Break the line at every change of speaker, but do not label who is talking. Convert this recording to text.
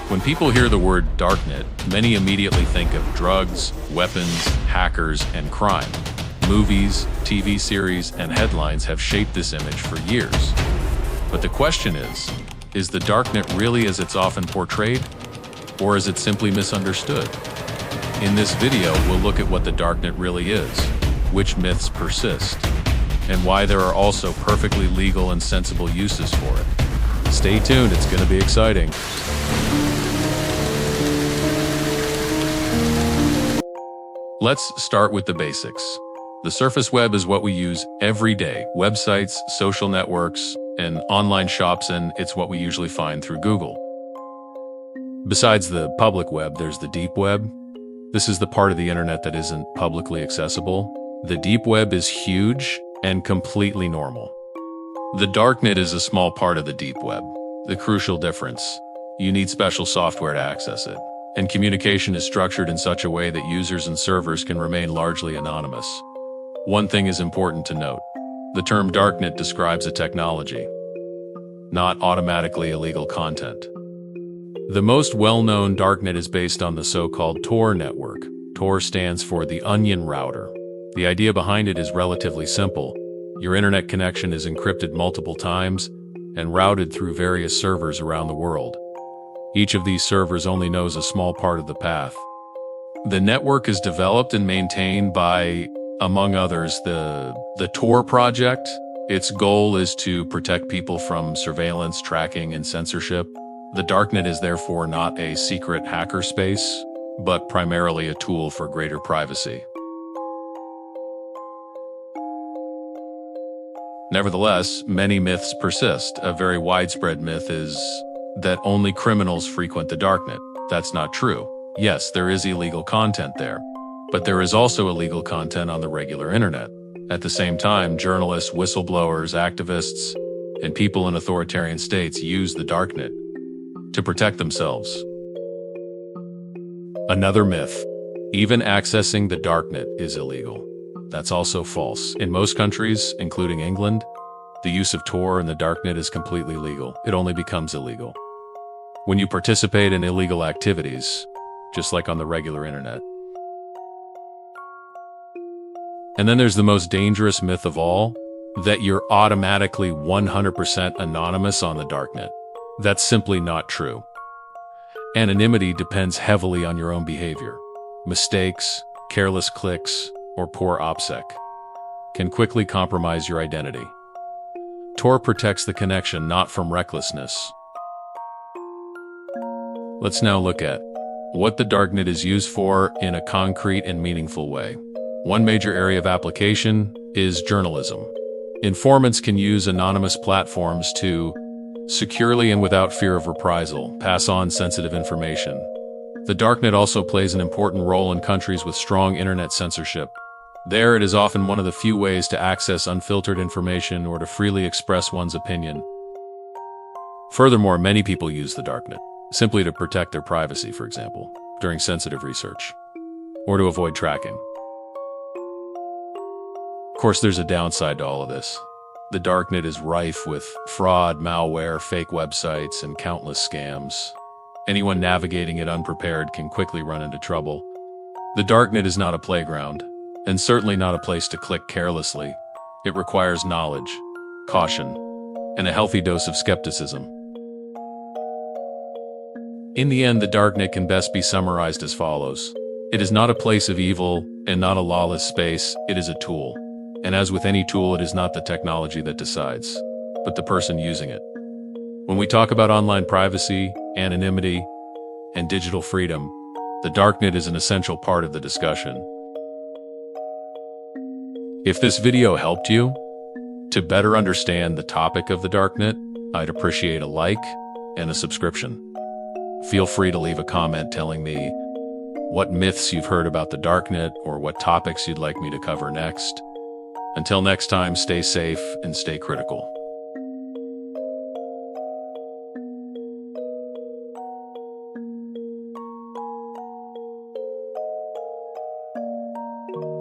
When people hear the word Darknet, many immediately think of drugs, weapons, hackers, and crime. Movies, TV series, and headlines have shaped this image for years. But the question is the Darknet really as it's often portrayed? Or is it simply misunderstood? In this video, we'll look at what the Darknet really is, which myths persist, and why there are also perfectly legal and sensible uses for it. Stay tuned, it's going to be exciting. Let's start with the basics. The surface web is what we use every day. Websites, social networks, and online shops, and it's what we usually find through Google. Besides the public web, there's the deep web. This is the part of the internet that isn't publicly accessible. The deep web is huge and completely normal. The Darknet is a small part of the deep web. The crucial difference: you need special software to access it, and communication is structured in such a way that users and servers can remain largely anonymous. One thing is important to note. The term Darknet describes a technology, not automatically illegal content. The most well-known Darknet is based on the so-called Tor Network. Tor stands for the onion router. The idea behind it is relatively simple. Your internet connection is encrypted multiple times and routed through various servers around the world. Each of these servers only knows a small part of the path. The network is developed and maintained by, among others, the Tor project. Its goal is to protect people from surveillance, tracking, and censorship. The Darknet is therefore not a secret hacker space, but primarily a tool for greater privacy. Nevertheless, many myths persist. A very widespread myth is that only criminals frequent the Darknet. That's not true. Yes, there is illegal content there, but there is also illegal content on the regular internet. At the same time, journalists, whistleblowers, activists, and people in authoritarian states use the Darknet to protect themselves. Another myth: even accessing the Darknet is illegal. That's also false. In most countries, including England, the use of Tor and the Darknet is completely legal. It only becomes illegal when you participate in illegal activities, just like on the regular internet. And then there's the most dangerous myth of all, that you're automatically 100% anonymous on the Darknet. That's simply not true. Anonymity depends heavily on your own behavior. Mistakes, careless clicks, or poor OPSEC can quickly compromise your identity. Tor protects the connection, not from recklessness. Let's now look at what the Darknet is used for in a concrete and meaningful way. One major area of application is journalism. Informants can use anonymous platforms to securely and without fear of reprisal pass on sensitive information. The Darknet also plays an important role in countries with strong internet censorship. There, it is often one of the few ways to access unfiltered information or to freely express one's opinion. Furthermore, many people use the Darknet simply to protect their privacy, for example, during sensitive research, or to avoid tracking. Of course, there's a downside to all of this. The Darknet is rife with fraud, malware, fake websites, and countless scams. Anyone navigating it unprepared can quickly run into trouble. The Darknet is not a playground, and certainly not a place to click carelessly. It requires knowledge, caution, and a healthy dose of skepticism. In the end, the Darknet can best be summarized as follows. It is not a place of evil and not a lawless space. It is a tool. And as with any tool, it is not the technology that decides, but the person using it. When we talk about online privacy, anonymity, and digital freedom, the Darknet is an essential part of the discussion. If this video helped you to better understand the topic of the Darknet, I'd appreciate a like and a subscription. Feel free to leave a comment telling me what myths you've heard about the Darknet or what topics you'd like me to cover next. Until next time, stay safe and stay critical.